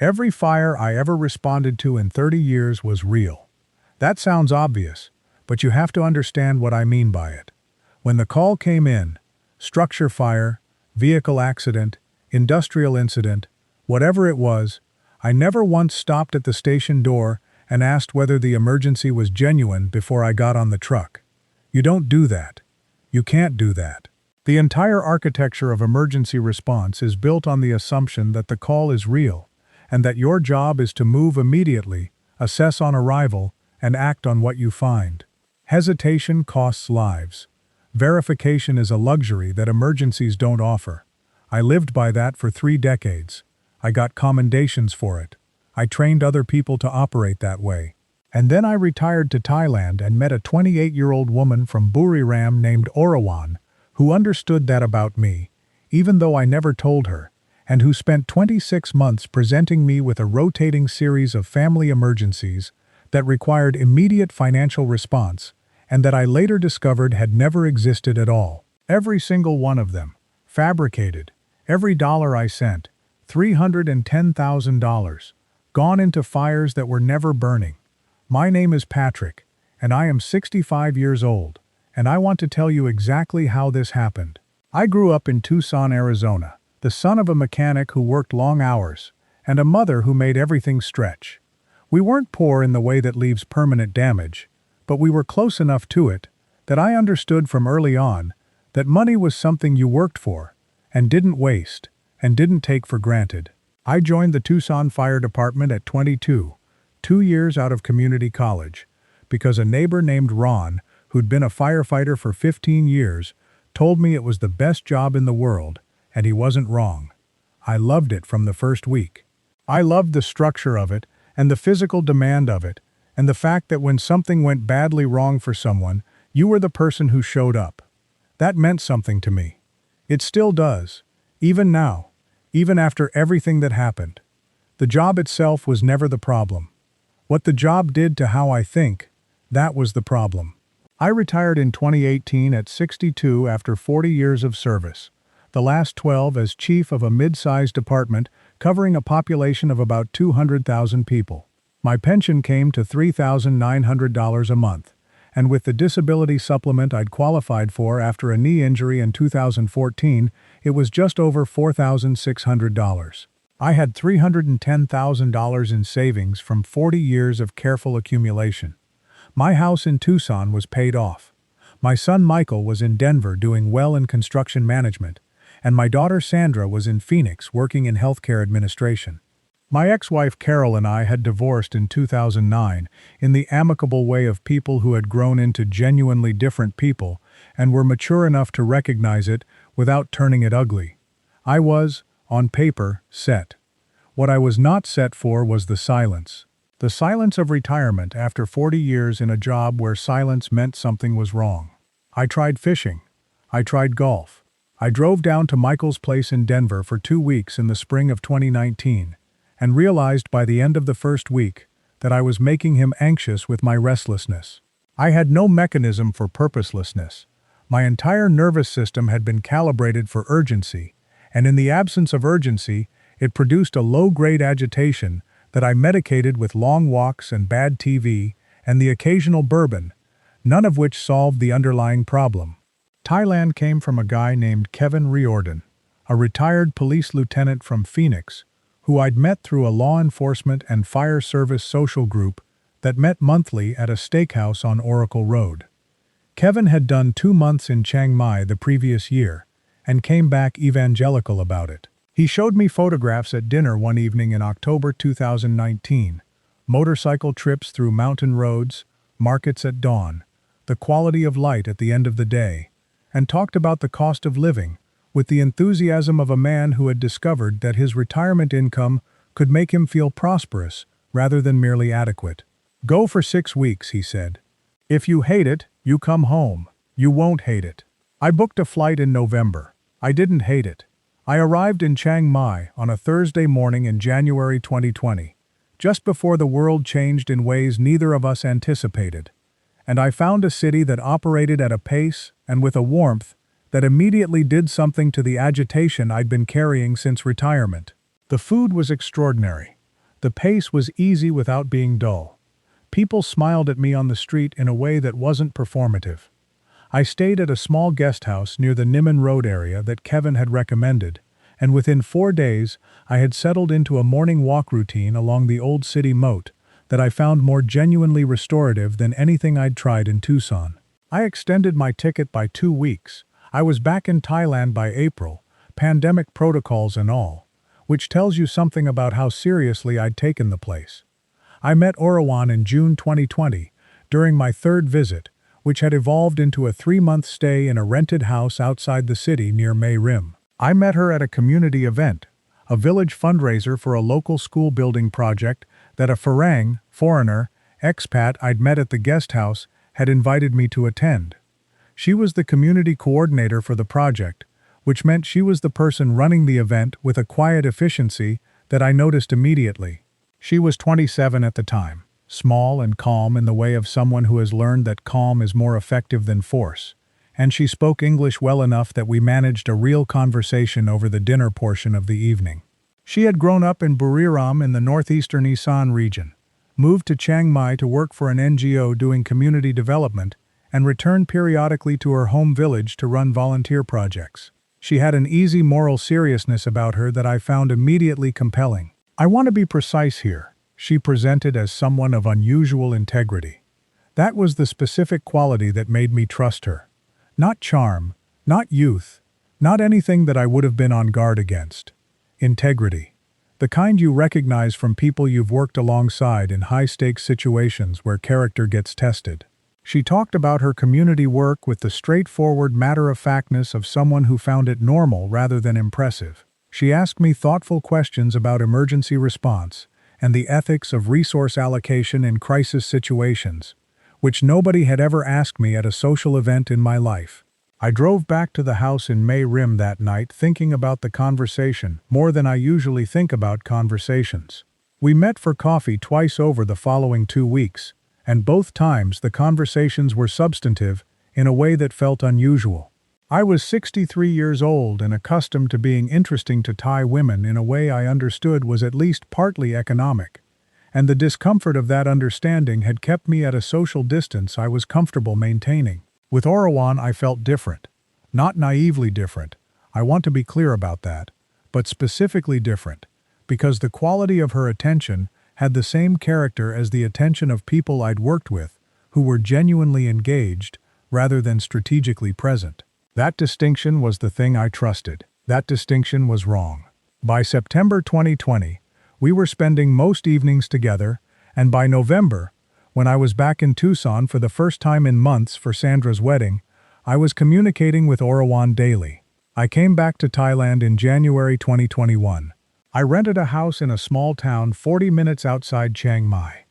Every fire I ever responded to in 30 years was real. That sounds obvious, but you have to understand what I mean by it. When the call came in, structure fire, vehicle accident, industrial incident, whatever it was, I never once stopped at the station door and asked whether the emergency was genuine before I got on the truck. You don't do that. You can't do that. The entire architecture of emergency response is built on the assumption that the call is real, and that your job is to move immediately, assess on arrival, and act on what you find. Hesitation costs lives. Verification is a luxury that emergencies don't offer. I lived by that for 3 decades. I got commendations for it. I trained other people to operate that way. And then I retired to Thailand and met a 28-year-old woman from Buriram named Orawan, who understood that about me, even though I never told her, and who spent 26 months presenting me with a rotating series of family emergencies that required immediate financial response, and that I later discovered had never existed at all. Every single one of them, fabricated, every dollar I sent, $310,000, gone into fires that were never burning. My name is Patrick, and I am 65 years old, and I want to tell you exactly how this happened. I grew up in Tucson, Arizona, the son of a mechanic who worked long hours, and a mother who made everything stretch. We weren't poor in the way that leaves permanent damage, but we were close enough to it that I understood from early on that money was something you worked for, and didn't waste, and didn't take for granted. I joined the Tucson Fire Department at 22, 2 years out of community college, because a neighbor named Ron, who'd been a firefighter for 15 years, told me it was the best job in the world, and he wasn't wrong. I loved it from the first week. I loved the structure of it, and the physical demand of it, and the fact that when something went badly wrong for someone, you were the person who showed up. That meant something to me. It still does, even now, even after everything that happened. The job itself was never the problem. What the job did to how I think, that was the problem. I retired in 2018 at 62 after 40 years of service, the last 12 as chief of a mid-sized department covering a population of about 200,000 people. My pension came to $3,900 a month, and with the disability supplement I'd qualified for after a knee injury in 2014, it was just over $4,600. I had $310,000 in savings from 40 years of careful accumulation. My house in Tucson was paid off. My son Michael was in Denver doing well in construction management, and my daughter Sandra was in Phoenix working in healthcare administration. My ex-wife Carol and I had divorced in 2009 in the amicable way of people who had grown into genuinely different people and were mature enough to recognize it without turning it ugly. I was, on paper, set. What I was not set for was the silence. The silence of retirement after 40 years in a job where silence meant something was wrong. I tried fishing. I tried golf. I drove down to Michael's place in Denver for 2 weeks in the spring of 2019 and realized by the end of the first week that I was making him anxious with my restlessness. I had no mechanism for purposelessness. My entire nervous system had been calibrated for urgency, and in the absence of urgency, it produced a low-grade agitation that I medicated with long walks and bad TV and the occasional bourbon, none of which solved the underlying problem. Thailand came from a guy named Kevin Riordan, a retired police lieutenant from Phoenix, who I'd met through a law enforcement and fire service social group that met monthly at a steakhouse on Oracle Road. Kevin had done 2 months in Chiang Mai the previous year and came back evangelical about it. He showed me photographs at dinner one evening in October 2019, motorcycle trips through mountain roads, markets at dawn, the quality of light at the end of the day, and talked about the cost of living with the enthusiasm of a man who had discovered that his retirement income could make him feel prosperous rather than merely adequate. "Go for 6 weeks," he said. "If you hate it, you come home. You won't hate it." I booked a flight in November. I didn't hate it. I arrived in Chiang Mai on a Thursday morning in January 2020, just before the world changed in ways neither of us anticipated. And I found a city that operated at a pace and with a warmth that immediately did something to the agitation I'd been carrying since retirement. The food was extraordinary. The pace was easy without being dull. People smiled at me on the street in a way that wasn't performative. I stayed at a small guest house near the Niman Road area that Kevin had recommended, and within 4 days, I had settled into a morning walk routine along the old city moat that I found more genuinely restorative than anything I'd tried in Tucson. I extended my ticket by 2 weeks. I was back in Thailand by April, pandemic protocols and all, which tells you something about how seriously I'd taken the place. I met Orawan in June 2020, during my 3rd visit, which had evolved into a 3-month stay in a rented house outside the city near Buriram. I met her at a community event, a village fundraiser for a local school building project that a foreigner, expat I'd met at the guest house, had invited me to attend. She was the community coordinator for the project, which meant she was the person running the event with a quiet efficiency that I noticed immediately. She was 27 at the time, small and calm in the way of someone who has learned that calm is more effective than force, and she spoke English well enough that we managed a real conversation over the dinner portion of the evening. She had grown up in Buriram in the northeastern Isan region, moved to Chiang Mai to work for an NGO doing community development, and returned periodically to her home village to run volunteer projects. She had an easy moral seriousness about her that I found immediately compelling. I want to be precise here. She presented as someone of unusual integrity. That was the specific quality that made me trust her. Not charm, not youth, not anything that I would have been on guard against. Integrity. The kind you recognize from people you've worked alongside in high-stakes situations where character gets tested. She talked about her community work with the straightforward matter-of-factness of someone who found it normal rather than impressive. She asked me thoughtful questions about emergency response and the ethics of resource allocation in crisis situations, which nobody had ever asked me at a social event in my life. I drove back to the house in Buriram that night thinking about the conversation more than I usually think about conversations. We met for coffee twice over the following 2 weeks, and both times the conversations were substantive in a way that felt unusual. I was 63 years old and accustomed to being interesting to Thai women in a way I understood was at least partly economic, and the discomfort of that understanding had kept me at a social distance I was comfortable maintaining. With Orawan, I felt different. Not naively different, I want to be clear about that, but specifically different, because the quality of her attention had the same character as the attention of people I'd worked with, who were genuinely engaged rather than strategically present. That distinction was the thing I trusted. That distinction was wrong. By September 2020, we were spending most evenings together, and by November, when I was back in Tucson for the first time in months for Sandra's wedding, I was communicating with Orawan daily. I came back to Thailand in January 2021. I rented a house in a small town 40 minutes outside Chiang Mai,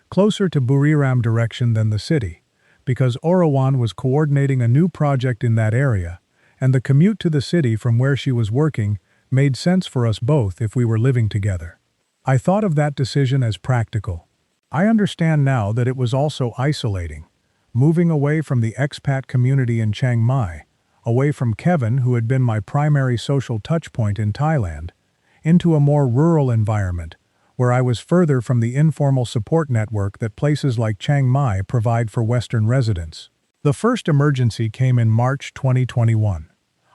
closer to Buriram direction than the city, because Orawan was coordinating a new project in that area, and the commute to the city from where she was working made sense for us both if we were living together. I thought of that decision as practical. I understand now that it was also isolating, moving away from the expat community in Chiang Mai, away from Kevin, who had been my primary social touchpoint in Thailand, into a more rural environment, where I was further from the informal support network that places like Chiang Mai provide for Western residents. The first emergency came in March 2021.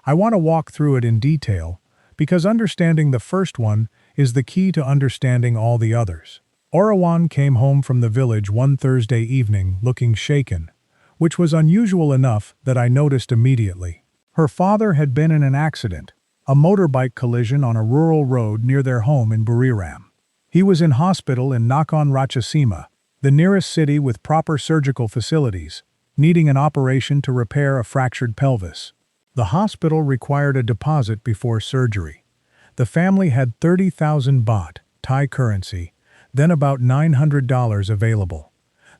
I want to walk through it in detail, because understanding the first one is the key to understanding all the others. Orawan came home from the village one Thursday evening looking shaken, which was unusual enough that I noticed immediately. Her father had been in an accident, a motorbike collision on a rural road near their home in Buriram. He was in hospital in Nakhon Ratchasima, the nearest city with proper surgical facilities, needing an operation to repair a fractured pelvis. The hospital required a deposit before surgery. The family had 30,000 baht, Thai currency, then about $900 available.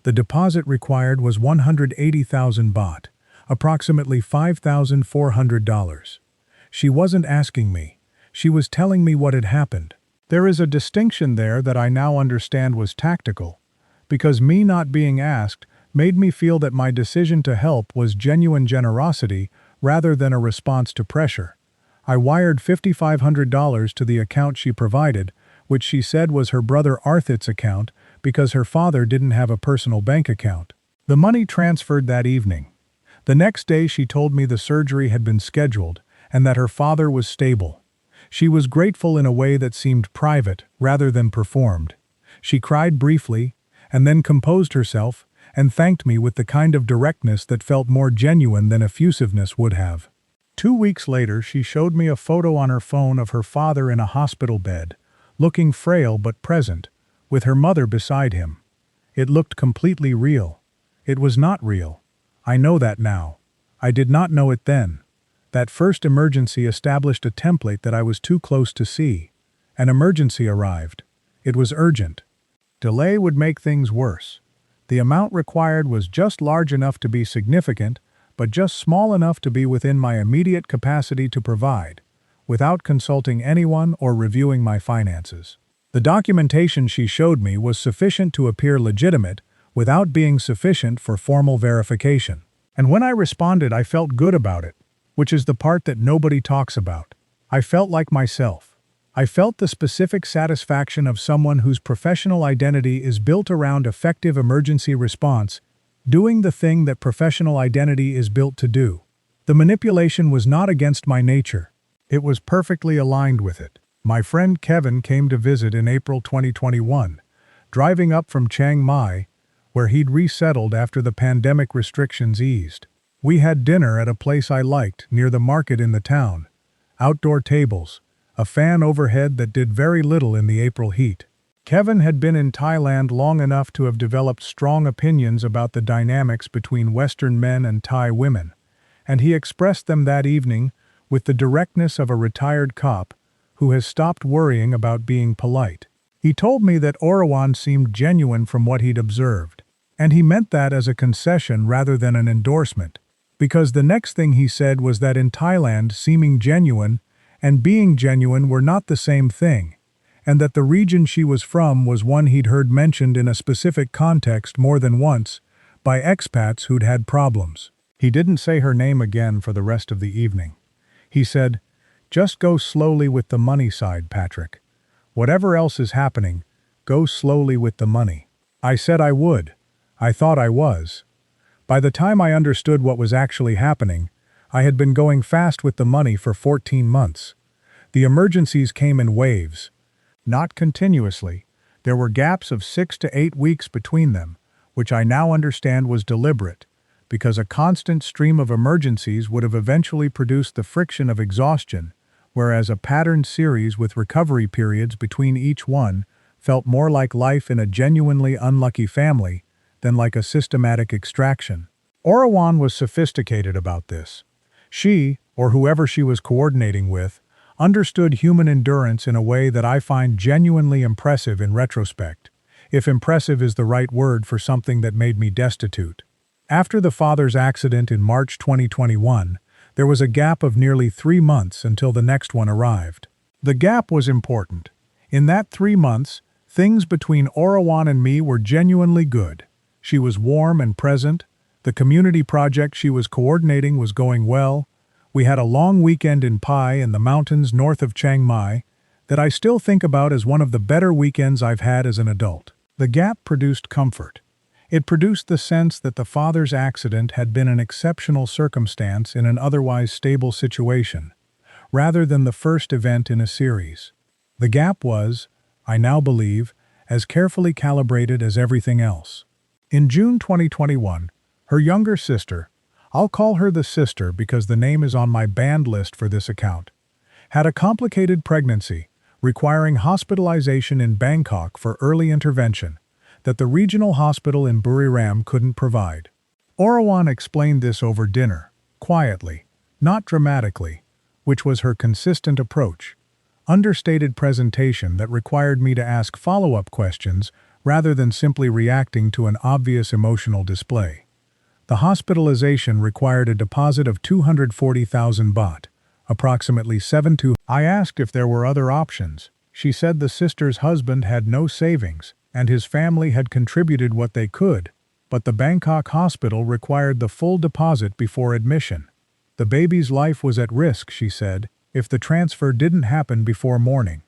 The deposit required was 180,000 baht, approximately $5,400. She wasn't asking me. She was telling me what had happened. There is a distinction there that I now understand was tactical, because me not being asked made me feel that my decision to help was genuine generosity rather than a response to pressure. I wired $5,500 to the account she provided, which she said was her brother Arthit's account because her father didn't have a personal bank account. The money transferred that evening. The next day she told me the surgery had been scheduled and that her father was stable. She was grateful in a way that seemed private rather than performed. She cried briefly and then composed herself and thanked me with the kind of directness that felt more genuine than effusiveness would have. 2 weeks later, she showed me a photo on her phone of her father in a hospital bed, looking frail but present, with her mother beside him. It looked completely real. It was not real. I know that now. I did not know it then. That first emergency established a template that I was too close to see. An emergency arrived. It was urgent. Delay would make things worse. The amount required was just large enough to be significant, but just small enough to be within my immediate capacity to provide, without consulting anyone or reviewing my finances. The documentation she showed me was sufficient to appear legitimate without being sufficient for formal verification. And when I responded, I felt good about it, which is the part that nobody talks about. I felt like myself. I felt the specific satisfaction of someone whose professional identity is built around effective emergency response, doing the thing that professional identity is built to do. The manipulation was not against my nature. It was perfectly aligned with it. My friend Kevin came to visit in April 2021, driving up from Chiang Mai, where he'd resettled after the pandemic restrictions eased. We had dinner at a place I liked near the market in the town. Outdoor tables, a fan overhead that did very little in the April heat. Kevin had been in Thailand long enough to have developed strong opinions about the dynamics between Western men and Thai women, and he expressed them that evening with the directness of a retired cop who has stopped worrying about being polite. He told me that Orawan seemed genuine from what he'd observed, and he meant that as a concession rather than an endorsement, because the next thing he said was that in Thailand seeming genuine and being genuine were not the same thing, and that the region she was from was one he'd heard mentioned in a specific context more than once by expats who'd had problems. He didn't say her name again for the rest of the evening. He said, "Just go slowly with the money side, Patrick. Whatever else is happening, go slowly with the money." I said I would. I thought I was. By the time I understood what was actually happening, I had been going fast with the money for 14 months. The emergencies came in waves. Not continuously. There were gaps of 6 to 8 weeks between them, which I now understand was deliberate, because a constant stream of emergencies would have eventually produced the friction of exhaustion, whereas a patterned series with recovery periods between each one felt more like life in a genuinely unlucky family than like a systematic extraction. Orawan was sophisticated about this. She, or whoever she was coordinating with, understood human endurance in a way that I find genuinely impressive in retrospect, if impressive is the right word for something that made me destitute. After the father's accident in March 2021, there was a gap of nearly 3 months until the next one arrived. The gap was important. In that 3 months, things between Orawan and me were genuinely good. She was warm and present. The community project she was coordinating was going well. We had a long weekend in Pai in the mountains north of Chiang Mai that I still think about as one of the better weekends I've had as an adult. The gap produced comfort. It produced the sense that the father's accident had been an exceptional circumstance in an otherwise stable situation, rather than the first event in a series. The gap was, I now believe, as carefully calibrated as everything else. In June 2021, her younger sister, I'll call her the sister because the name is on my banned list for this account, had a complicated pregnancy requiring hospitalization in Bangkok for early intervention that the regional hospital in Buriram couldn't provide. Orawan explained this over dinner, quietly, not dramatically, which was her consistent approach. Understated presentation that required me to ask follow-up questions rather than simply reacting to an obvious emotional display. The hospitalization required a deposit of 240,000 baht, approximately 7 to. I asked if there were other options. She said the sister's husband had no savings, and his family had contributed what they could, but the Bangkok hospital required the full deposit before admission. The baby's life was at risk, she said, if the transfer didn't happen before morning.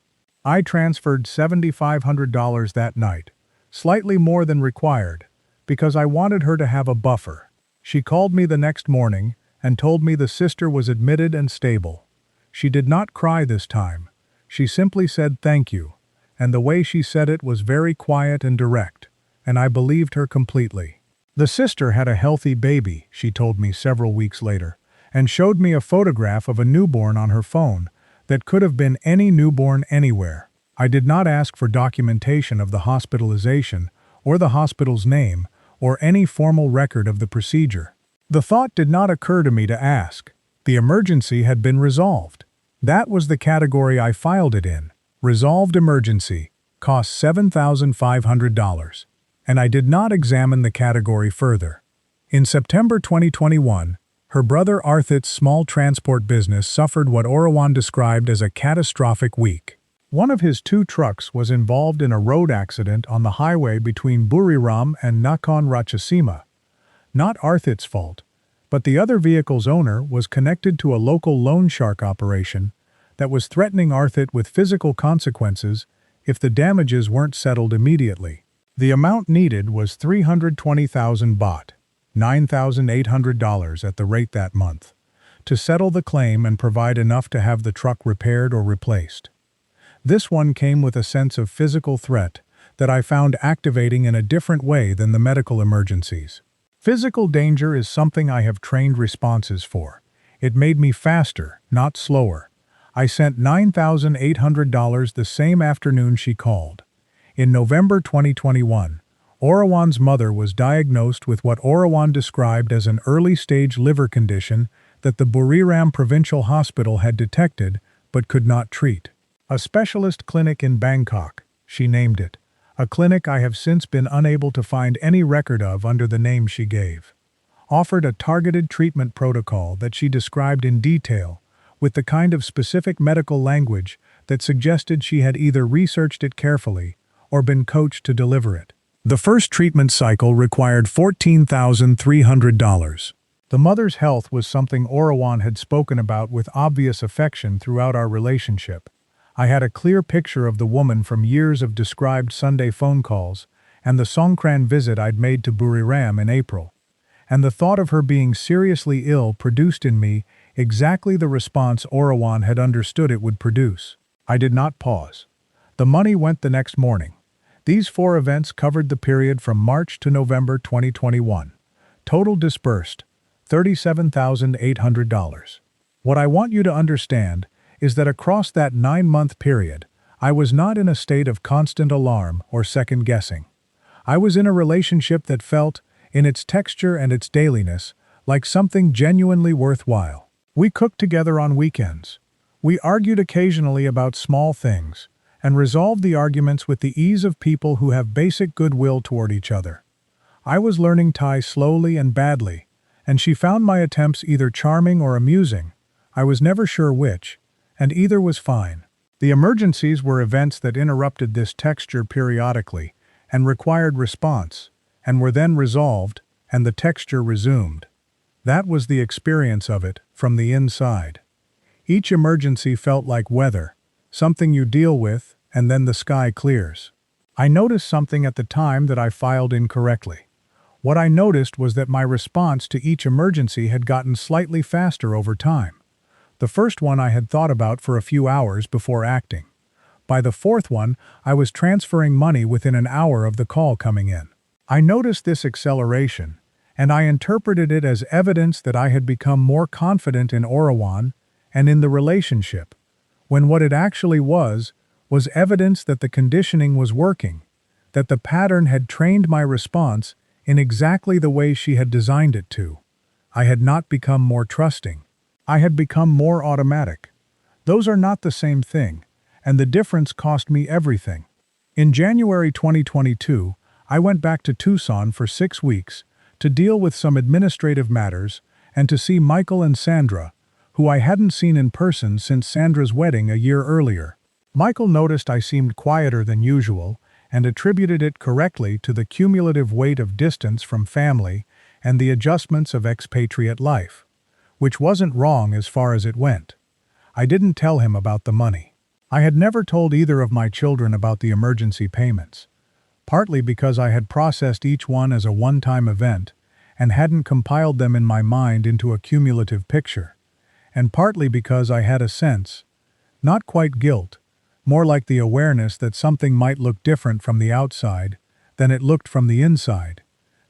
I transferred $7,500 that night, slightly more than required, because I wanted her to have a buffer. She called me the next morning and told me the sister was admitted and stable. She did not cry this time. She simply said thank you, and the way she said it was very quiet and direct, and I believed her completely. The sister had a healthy baby, she told me several weeks later, and showed me a photograph of a newborn on her phone that could have been any newborn anywhere. I did not ask for documentation of the hospitalization or the hospital's name or any formal record of the procedure. The thought did not occur to me to ask. The emergency had been resolved. That was the category I filed it in. Resolved emergency, cost $7,500. And I did not examine the category further. In September 2021, her brother Arthit's small transport business suffered what Orawan described as a catastrophic week. One of his 2 trucks was involved in a road accident on the highway between Buriram and Nakhon Ratchasima. Not Arthit's fault, but the other vehicle's owner was connected to a local loan shark operation that was threatening Arthit with physical consequences if the damages weren't settled immediately. The amount needed was 320,000 baht, $9,800 at the rate that month, to settle the claim and provide enough to have the truck repaired or replaced. This one came with a sense of physical threat that I found activating in a different way than the medical emergencies. Physical danger is something I have trained responses for. It made me faster, not slower. I sent $9,800 the same afternoon she called. In November 2021, Orawan's mother was diagnosed with what Orawan described as an early-stage liver condition that the Buriram Provincial Hospital had detected but could not treat. A specialist clinic in Bangkok, she named it, a clinic I have since been unable to find any record of under the name she gave, offered a targeted treatment protocol that she described in detail, with the kind of specific medical language that suggested she had either researched it carefully or been coached to deliver it. The first treatment cycle required $14,300. The mother's health was something Orawan had spoken about with obvious affection throughout our relationship. I had a clear picture of the woman from years of described Sunday phone calls and the Songkran visit I'd made to Buriram in April. And the thought of her being seriously ill produced in me exactly the response Orawan had understood it would produce. I did not pause. The money went the next morning. These 4 events covered the period from March to November 2021. Total disbursed, $37,800. What I want you to understand is that across that 9-month period, I was not in a state of constant alarm or second-guessing. I was in a relationship that felt, in its texture and its dailiness, like something genuinely worthwhile. We cooked together on weekends. We argued occasionally about small things, and resolved the arguments with the ease of people who have basic goodwill toward each other. I was learning Thai slowly and badly, and she found my attempts either charming or amusing. I was never sure which, and either was fine. The emergencies were events that interrupted this texture periodically and required response, and were then resolved, and the texture resumed. That was the experience of it, from the inside. Each emergency felt like weather, something you deal with, and then the sky clears. I noticed something at the time that I filed incorrectly. What I noticed was that my response to each emergency had gotten slightly faster over time. The first one I had thought about for a few hours before acting. By the 4th one, I was transferring money within an hour of the call coming in. I noticed this acceleration, and I interpreted it as evidence that I had become more confident in Orawan and in the relationship, when what it actually was evidence that the conditioning was working, that the pattern had trained my response in exactly the way she had designed it to. I had not become more trusting. I had become more automatic. Those are not the same thing, and the difference cost me everything. In January 2022, I went back to Tucson for 6 weeks to deal with some administrative matters and to see Michael and Sandra, who I hadn't seen in person since Sandra's wedding a year earlier. Michael noticed I seemed quieter than usual and attributed it correctly to the cumulative weight of distance from family and the adjustments of expatriate life, which wasn't wrong as far as it went. I didn't tell him about the money. I had never told either of my children about the emergency payments, partly because I had processed each one as a one-time event and hadn't compiled them in my mind into a cumulative picture, and partly because I had a sense, not quite guilt, more like the awareness that something might look different from the outside than it looked from the inside,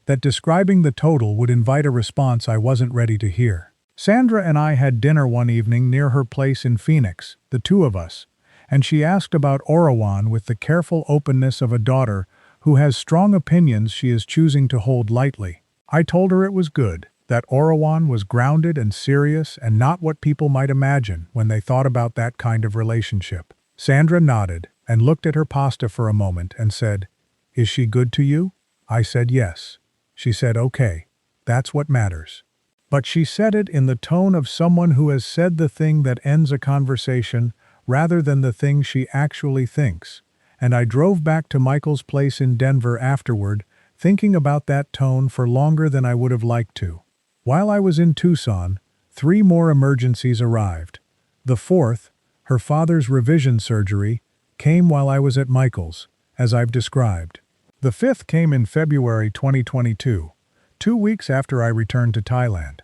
that describing the total would invite a response I wasn't ready to hear. Sandra and I had dinner one evening near her place in Phoenix, the two of us, and she asked about Orawan with the careful openness of a daughter who has strong opinions she is choosing to hold lightly. I told her it was good, that Orawan was grounded and serious and not what people might imagine when they thought about that kind of relationship. Sandra nodded and looked at her pasta for a moment and said, "Is she good to you?" I said yes. She said, "Okay, that's what matters." But she said it in the tone of someone who has said the thing that ends a conversation rather than the thing she actually thinks, and I drove back to Michael's place in Denver afterward, thinking about that tone for longer than I would have liked to. While I was in Tucson, 3 more emergencies arrived. The fourth, her father's revision surgery, came while I was at Michael's, as I've described. The fifth came in February 2022, 2 weeks after I returned to Thailand.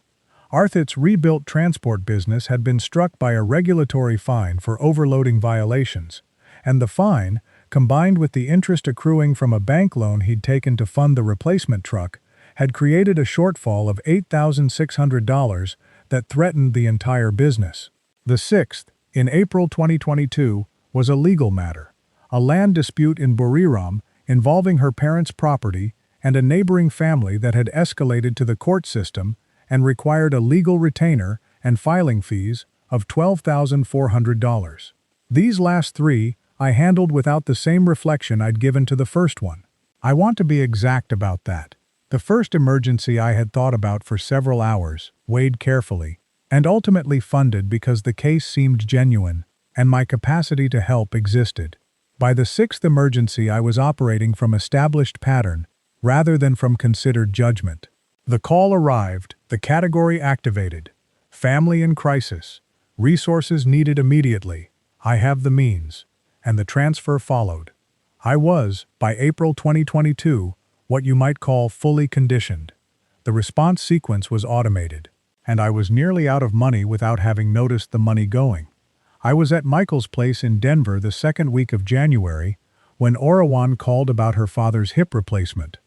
Arthit's rebuilt transport business had been struck by a regulatory fine for overloading violations, and the fine, combined with the interest accruing from a bank loan he'd taken to fund the replacement truck, had created a shortfall of $8,600 that threatened the entire business. The sixth, in April 2022, was a legal matter, a land dispute in Buriram involving her parents' property and a neighboring family that had escalated to the court system and required a legal retainer and filing fees of $12,400. These last 3 I handled without the same reflection I'd given to the first one. I want to be exact about that. The first emergency I had thought about for several hours, weighed carefully, and ultimately funded because the case seemed genuine and my capacity to help existed. By the 6th emergency I was operating from established pattern rather than from considered judgment. The call arrived, the category activated. Family in crisis. Resources needed immediately. I have the means. And the transfer followed. I was, by April 2022, what you might call fully conditioned. The response sequence was automated, and I was nearly out of money without having noticed the money going. I was at Michael's place in Denver the second week of January when Orawan called about her father's hip replacement.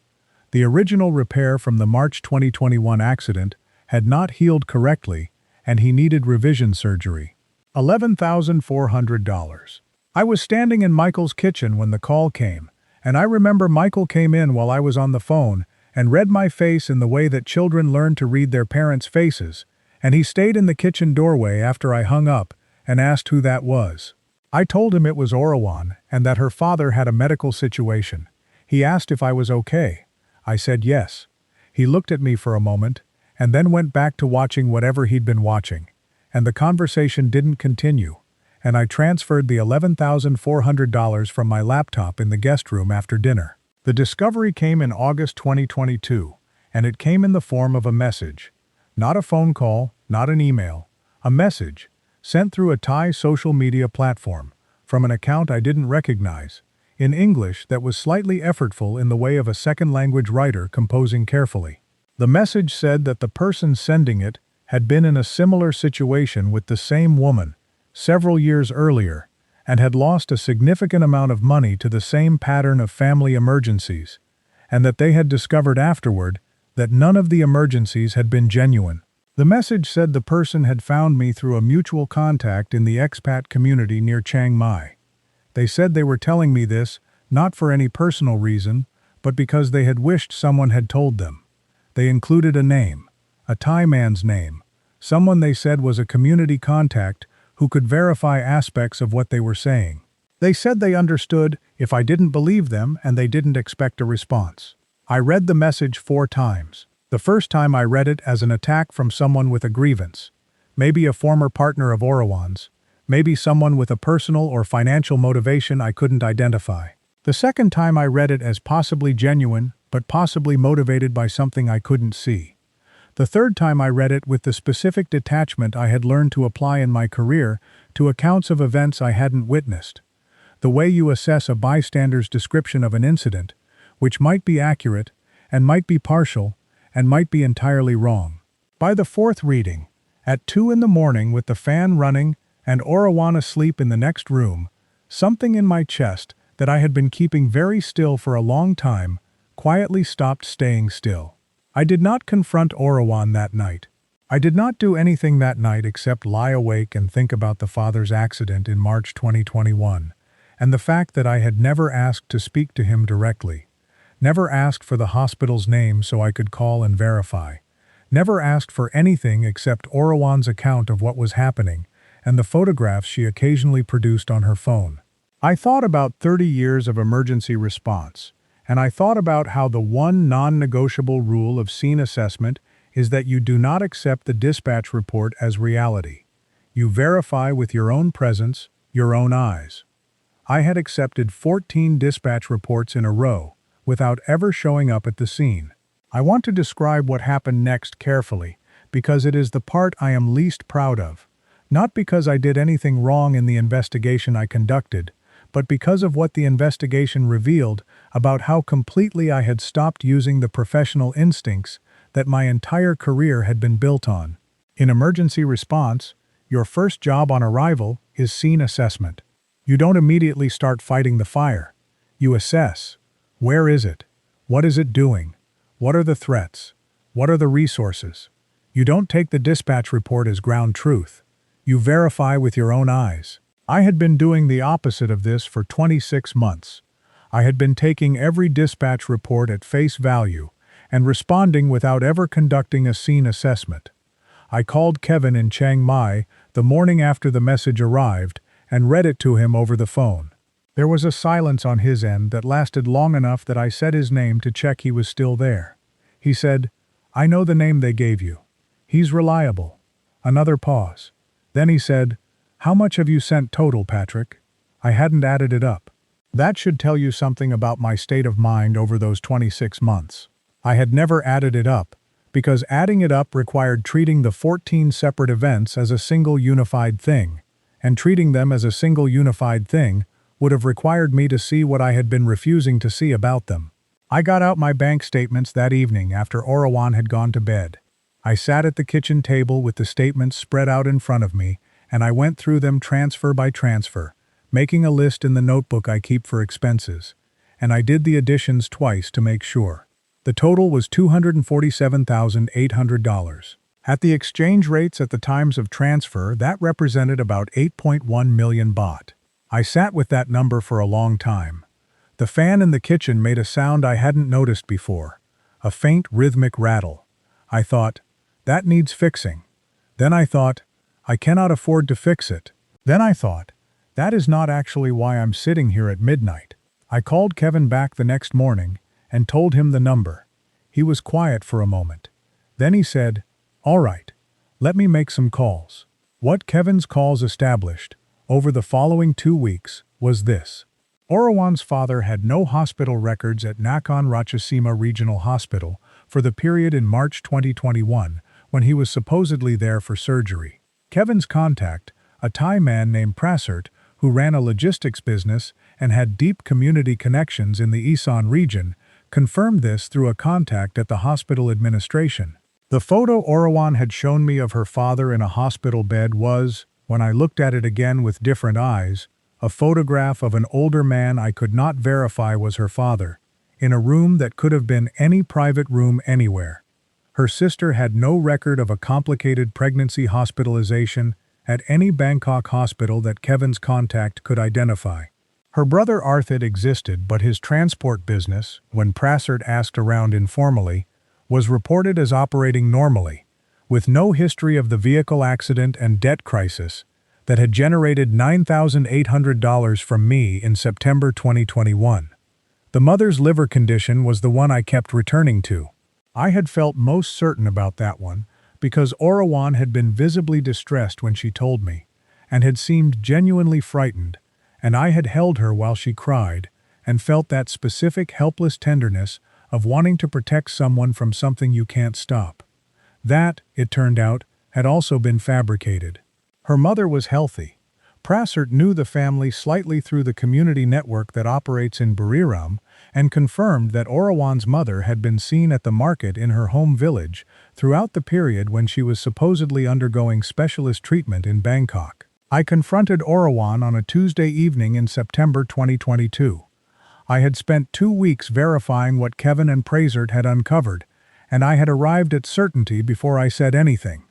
The original repair from the March 2021 accident had not healed correctly, and he needed revision surgery. $11,400. I was standing in Michael's kitchen when the call came, and I remember Michael came in while I was on the phone and read my face in the way that children learn to read their parents' faces, and he stayed in the kitchen doorway after I hung up and asked who that was. I told him it was Orawan and that her father had a medical situation. He asked if I was okay. I said yes. He looked at me for a moment and then went back to watching whatever he'd been watching, and the conversation didn't continue, and I transferred the $11,400 from my laptop in the guest room after dinner. The discovery came in August 2022, and it came in the form of a message. Not a phone call, not an email. A message, sent through a Thai social media platform, from an account I didn't recognize, in English that was slightly effortful in the way of a second-language writer composing carefully. The message said that the person sending it had been in a similar situation with the same woman several years earlier and had lost a significant amount of money to the same pattern of family emergencies, and that they had discovered afterward that none of the emergencies had been genuine. The message said the person had found me through a mutual contact in the expat community near Chiang Mai. They said they were telling me this not for any personal reason, but because they had wished someone had told them. They included a name, a Thai man's name, someone they said was a community contact who could verify aspects of what they were saying. They said they understood if I didn't believe them and they didn't expect a response. I read the message 4 times. The first time I read it as an attack from someone with a grievance, maybe a former partner of Orawan's, maybe someone with a personal or financial motivation I couldn't identify. The second time I read it as possibly genuine, but possibly motivated by something I couldn't see. The third time I read it with the specific detachment I had learned to apply in my career to accounts of events I hadn't witnessed. The way you assess a bystander's description of an incident, which might be accurate, and might be partial, and might be entirely wrong. By the fourth reading, at 2 in the morning with the fan running and Orawan asleep in the next room, something in my chest that I had been keeping very still for a long time quietly stopped staying still. I did not confront Orawan that night. I did not do anything that night except lie awake and think about the father's accident in March 2021, and the fact that I had never asked to speak to him directly, never asked for the hospital's name so I could call and verify, never asked for anything except Orawan's account of what was happening and the photographs she occasionally produced on her phone. I thought about 30 years of emergency response, and I thought about how the one non-negotiable rule of scene assessment is that you do not accept the dispatch report as reality. You verify with your own presence, your own eyes. I had accepted 14 dispatch reports in a row without ever showing up at the scene. I want to describe what happened next carefully because it is the part I am least proud of, not because I did anything wrong in the investigation I conducted, but because of what the investigation revealed about how completely I had stopped using the professional instincts that my entire career had been built on. In emergency response, your first job on arrival is scene assessment. You don't immediately start fighting the fire. You assess. Where is it? What is it doing? What are the threats? What are the resources? You don't take the dispatch report as ground truth. You verify with your own eyes. I had been doing the opposite of this for 26 months. I had been taking every dispatch report at face value and responding without ever conducting a scene assessment. I called Kevin in Chiang Mai the morning after the message arrived and read it to him over the phone. There was a silence on his end that lasted long enough that I said his name to check he was still there. He said, "I know the name they gave you. He's reliable." Another pause. Then he said, "How much have you sent total, Patrick?" I hadn't added it up. That should tell you something about my state of mind over those 26 months. I had never added it up, because adding it up required treating the 14 separate events as a single unified thing, and treating them as a single unified thing would have required me to see what I had been refusing to see about them. I got out my bank statements that evening after Orawan had gone to bed. I sat at the kitchen table with the statements spread out in front of me, and I went through them transfer by transfer, making a list in the notebook I keep for expenses, and I did the additions twice to make sure. The total was $247,800. At the exchange rates at the times of transfer, that represented about 8.1 million baht. I sat with that number for a long time. The fan in the kitchen made a sound I hadn't noticed before, a faint rhythmic rattle. I thought, that needs fixing. Then I thought, I cannot afford to fix it. Then I thought, that is not actually why I'm sitting here at midnight. I called Kevin back the next morning and told him the number. He was quiet for a moment. Then he said, "All right, let me make some calls." What Kevin's calls established, over the following 2 weeks, was this. Orawan's father had no hospital records at Nakhon Ratchasima Regional Hospital for the period in March 2021 when he was supposedly there for surgery. Kevin's contact, a Thai man named Prasert, who ran a logistics business and had deep community connections in the Isan region, confirmed this through a contact at the hospital administration. The photo Orawan had shown me of her father in a hospital bed was, when I looked at it again with different eyes, a photograph of an older man I could not verify was her father, in a room that could have been any private room anywhere. Her sister had no record of a complicated pregnancy hospitalization at any Bangkok hospital that Kevin's contact could identify. Her brother Arthit existed, but his transport business, when Prasert asked around informally, was reported as operating normally, with no history of the vehicle accident and debt crisis that had generated $9,800 from me in September 2021. The mother's liver condition was the one I kept returning to. I had felt most certain about that one because Orawan had been visibly distressed when she told me, and had seemed genuinely frightened, and I had held her while she cried, and felt that specific helpless tenderness of wanting to protect someone from something you can't stop. That, it turned out, had also been fabricated. Her mother was healthy. Prasert knew the family slightly through the community network that operates in Buriram and confirmed that Orawan's mother had been seen at the market in her home village throughout the period when she was supposedly undergoing specialist treatment in Bangkok. I confronted Orawan on a Tuesday evening in September 2022. I had spent 2 weeks verifying what Kevin and Prasert had uncovered, and I had arrived at certainty before I said anything,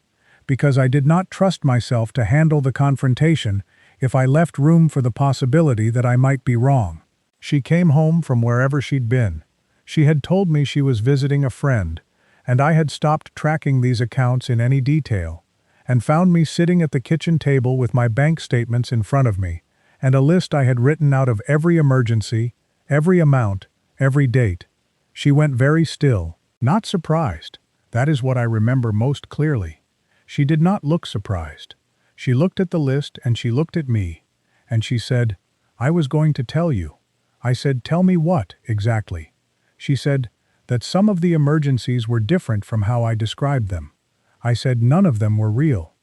because I did not trust myself to handle the confrontation if I left room for the possibility that I might be wrong. She came home from wherever she'd been. She had told me she was visiting a friend, and I had stopped tracking these accounts in any detail, and found me sitting at the kitchen table with my bank statements in front of me, and a list I had written out of every emergency, every amount, every date. She went very still, not surprised. That is what I remember most clearly. She did not look surprised. She looked at the list and she looked at me, and she said, "I was going to tell you." I said, "Tell me what, exactly?" She said, "That some of the emergencies were different from how I described them." I said, "None of them were real."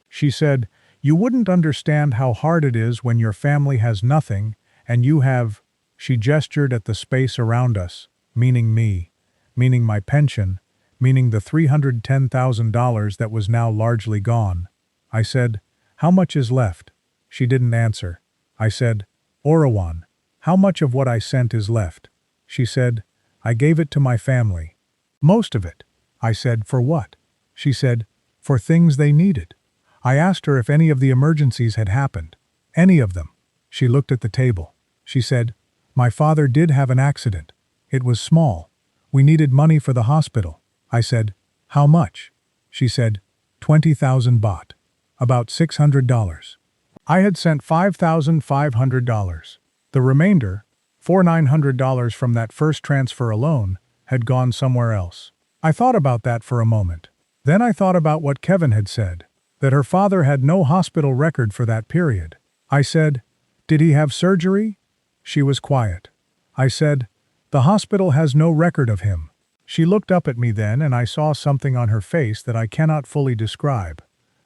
She said, "You wouldn't understand how hard it is when your family has nothing, and you have—" She gestured at the space around us, meaning me, meaning my pension, meaning the $310,000 that was now largely gone. I said, "How much is left?" She didn't answer. I said, "Orawan, how much of what I sent is left?" She said, "I gave it to my family." "Most of it." I said, "For what?" She said, "For things they needed." I asked her if any of the emergencies had happened. Any of them. She looked at the table. She said, "My father did have an accident. It was small. We needed money for the hospital." I said, "How much?" She said, 20,000 baht. About $600. I had sent $5,500. The remainder, $4,900 from that first transfer alone, had gone somewhere else. I thought about that for a moment. Then I thought about what Kevin had said, that her father had no hospital record for that period. I said, "Did he have surgery?" She was quiet. I said, "The hospital has no record of him." She looked up at me then, and I saw something on her face that I cannot fully describe.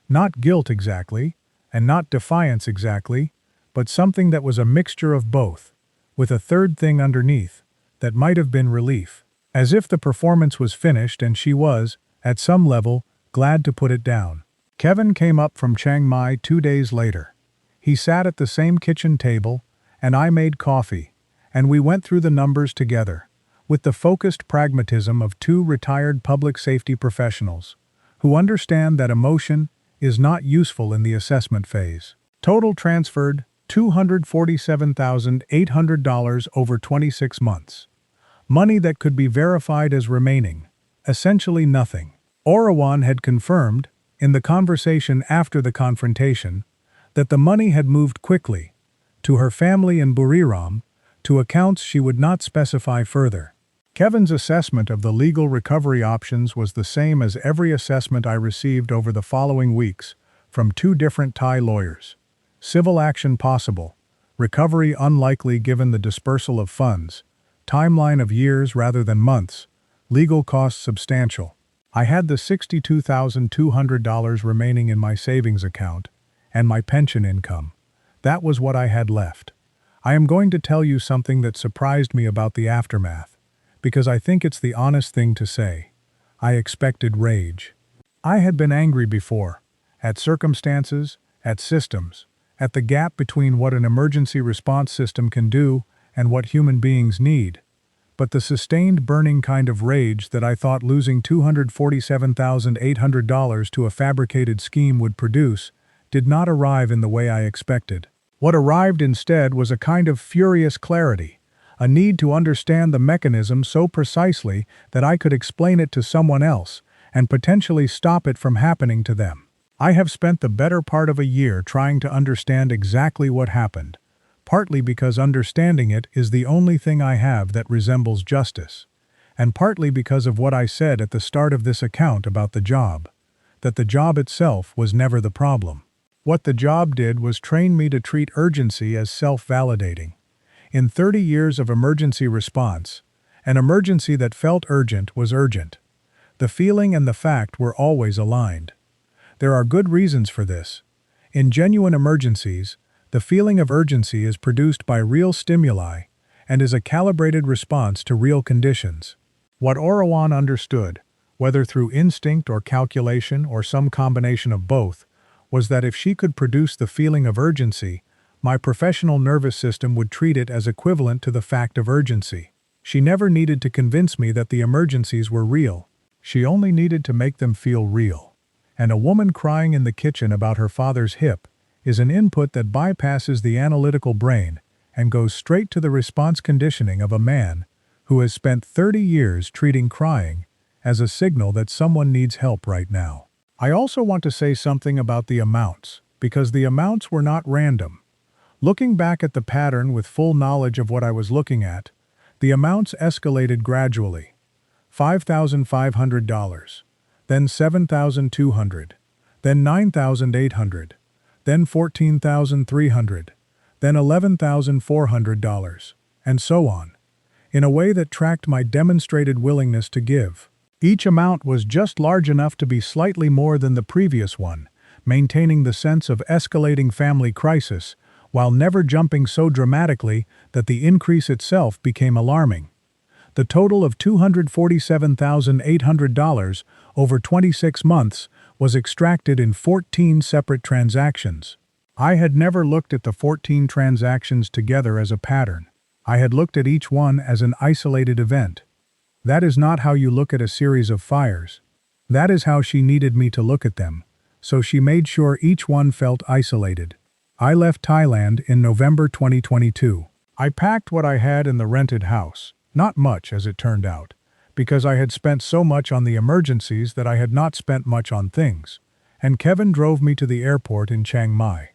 Not guilt exactly, and not defiance exactly, but something that was a mixture of both, with a third thing underneath, that might have been relief. As if the performance was finished and she was, at some level, glad to put it down. Kevin came up from Chiang Mai 2 days later. He sat at the same kitchen table, and I made coffee, and we went through the numbers together, with the focused pragmatism of 2 retired public safety professionals, who understand that emotion is not useful in the assessment phase. Total transferred, $247,800 over 26 months. Money that could be verified as remaining, essentially nothing. Orawan had confirmed, in the conversation after the confrontation, that the money had moved quickly, to her family in Buriram, to accounts she would not specify further. Kevin's assessment of the legal recovery options was the same as every assessment I received over the following weeks from 2 different Thai lawyers. Civil action possible, recovery unlikely given the dispersal of funds, timeline of years rather than months, legal costs substantial. I had the $62,200 remaining in my savings account, and my pension income. That was what I had left. I am going to tell you something that surprised me about the aftermath, because I think it's the honest thing to say. I expected rage. I had been angry before, at circumstances, at systems, at the gap between what an emergency response system can do and what human beings need. But the sustained burning kind of rage that I thought losing $247,800 to a fabricated scheme would produce did not arrive in the way I expected. What arrived instead was a kind of furious clarity, a need to understand the mechanism so precisely that I could explain it to someone else and potentially stop it from happening to them. I have spent the better part of a year trying to understand exactly what happened, partly because understanding it is the only thing I have that resembles justice, and partly because of what I said at the start of this account about the job, that the job itself was never the problem. What the job did was train me to treat urgency as self-validating. In 30 years of emergency response, an emergency that felt urgent was urgent. The feeling and the fact were always aligned. There are good reasons for this. In genuine emergencies, the feeling of urgency is produced by real stimuli and is a calibrated response to real conditions. What Orawan understood, whether through instinct or calculation or some combination of both, was that if she could produce the feeling of urgency, my professional nervous system would treat it as equivalent to the fact of urgency. She never needed to convince me that the emergencies were real. She only needed to make them feel real. And a woman crying in the kitchen about her father's hip is an input that bypasses the analytical brain and goes straight to the response conditioning of a man who has spent 30 years treating crying as a signal that someone needs help right now. I also want to say something about the amounts, because the amounts were not random. Looking back at the pattern with full knowledge of what I was looking at, the amounts escalated gradually. $5,500, then $7,200, then $9,800, then $14,300, then $11,400, and so on, in a way that tracked my demonstrated willingness to give. Each amount was just large enough to be slightly more than the previous one, maintaining the sense of escalating family crisis, while never jumping so dramatically that the increase itself became alarming. The total of $247,800 over 26 months was extracted in 14 separate transactions. I had never looked at the 14 transactions together as a pattern. I had looked at each one as an isolated event. That is not how you look at a series of fires. That is how she needed me to look at them, so she made sure each one felt isolated. I left Thailand in November 2022. I packed what I had in the rented house, not much as it turned out, because I had spent so much on the emergencies that I had not spent much on things, and Kevin drove me to the airport in Chiang Mai.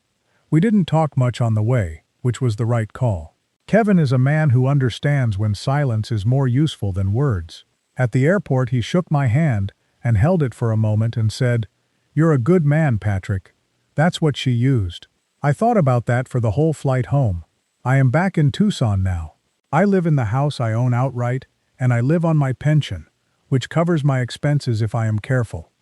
We didn't talk much on the way, which was the right call. Kevin is a man who understands when silence is more useful than words. At the airport he shook my hand and held it for a moment and said, "You're a good man, Patrick." That's what she used. I thought about that for the whole flight home. I am back in Tucson now. I live in the house I own outright, and I live on my pension, which covers my expenses if I am careful.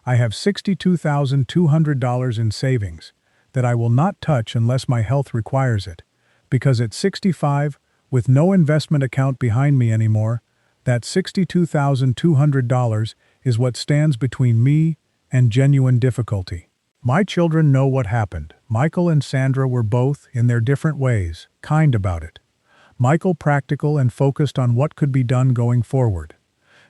I have $62,200 in savings that I will not touch unless my health requires it, because at 65, with no investment account behind me anymore, that $62,200 is what stands between me and genuine difficulty. My children know what happened. Michael and Sandra were both, in their different ways, kind about it. Michael practical and focused on what could be done going forward.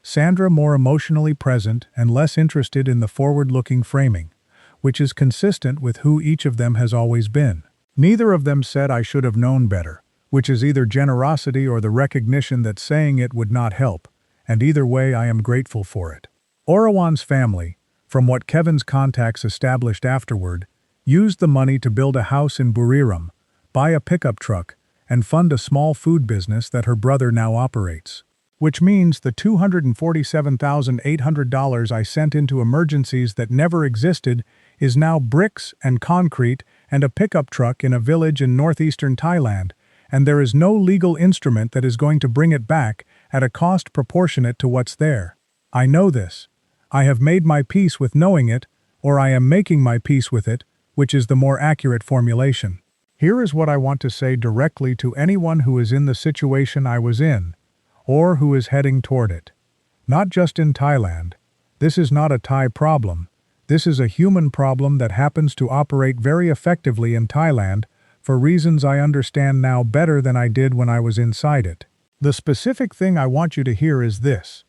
Sandra more emotionally present and less interested in the forward-looking framing, which is consistent with who each of them has always been. Neither of them said I should have known better, which is either generosity or the recognition that saying it would not help, and either way I am grateful for it. Orawan's family, from what Kevin's contacts established afterward, used the money to build a house in Buriram, buy a pickup truck, and fund a small food business that her brother now operates. Which means the $247,800 I sent into emergencies that never existed is now bricks and concrete and a pickup truck in a village in northeastern Thailand, and there is no legal instrument that is going to bring it back at a cost proportionate to what's there. I know this. I have made my peace with knowing it, or I am making my peace with it, which is the more accurate formulation. Here is what I want to say directly to anyone who is in the situation I was in, or who is heading toward it. Not just in Thailand. This is not a Thai problem. This is a human problem that happens to operate very effectively in Thailand for reasons I understand now better than I did when I was inside it. The specific thing I want you to hear is this.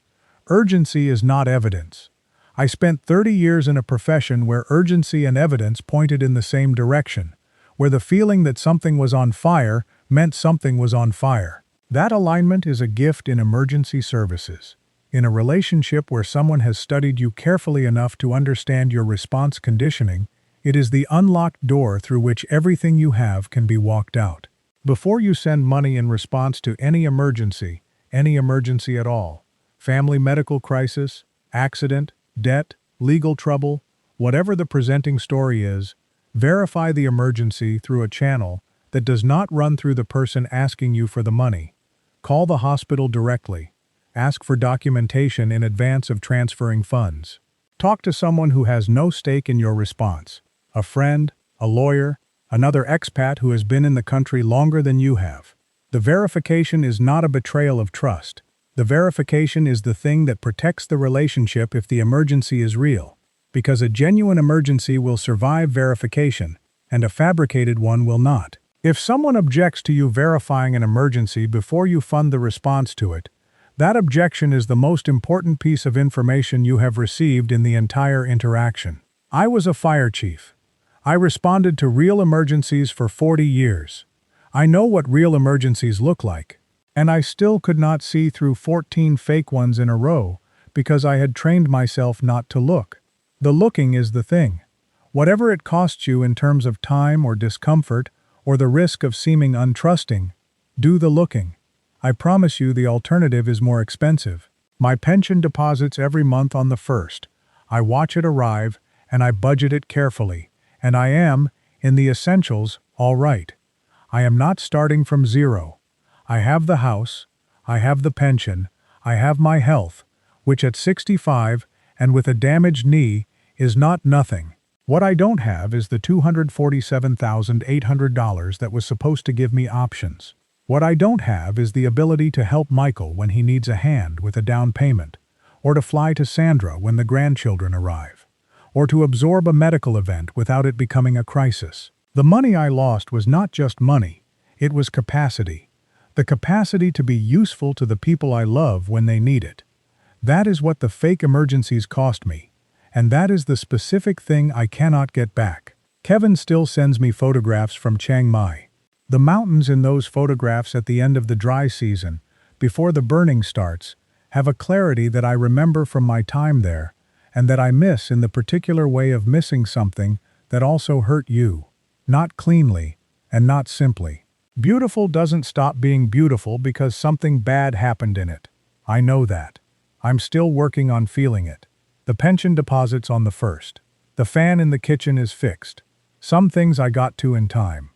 Urgency is not evidence. I spent 30 years in a profession where urgency and evidence pointed in the same direction, where the feeling that something was on fire meant something was on fire. That alignment is a gift in emergency services. In a relationship where someone has studied you carefully enough to understand your response conditioning, it is the unlocked door through which everything you have can be walked out. Before you send money in response to any emergency at all, family medical crisis, accident, debt, legal trouble, whatever the presenting story is, verify the emergency through a channel that does not run through the person asking you for the money. Call the hospital directly. ask for documentation in advance of transferring funds. Talk to someone who has no stake in your response. A friend, a lawyer, another expat who has been in the country longer than you have. The verification is not a betrayal of trust. The verification is the thing that protects the relationship if the emergency is real, because a genuine emergency will survive verification, and a fabricated one will not. If someone objects to you verifying an emergency before you fund the response to it, that objection is the most important piece of information you have received in the entire interaction. I was a fire chief. I responded to real emergencies for 40 years. I know what real emergencies look like, and I still could not see through 14 fake ones in a row because I had trained myself not to look. The looking is the thing. Whatever it costs you in terms of time or discomfort or the risk of seeming untrusting, do the looking. I promise you the alternative is more expensive. My pension deposits every month on the 1st. I watch it arrive, and I budget it carefully, and I am, in the essentials, all right. I am not starting from zero. I have the house, I have the pension, I have my health, which at 65, and with a damaged knee, is not nothing. What I don't have is the $247,800 that was supposed to give me options. What I don't have is the ability to help Michael when he needs a hand with a down payment, or to fly to Sandra when the grandchildren arrive, or to absorb a medical event without it becoming a crisis. The money I lost was not just money, it was capacity. The capacity to be useful to the people I love when they need it. That is what the fake emergencies cost me. And that is the specific thing I cannot get back. Kevin still sends me photographs from Chiang Mai. The mountains in those photographs at the end of the dry season, before the burning starts, have a clarity that I remember from my time there, and that I miss in the particular way of missing something that also hurt you. Not cleanly, and not simply. Beautiful doesn't stop being beautiful because something bad happened in it. I know that. I'm still working on feeling it. The pension deposit's on the 1st. The fan in the kitchen is fixed. Some things I got to in time.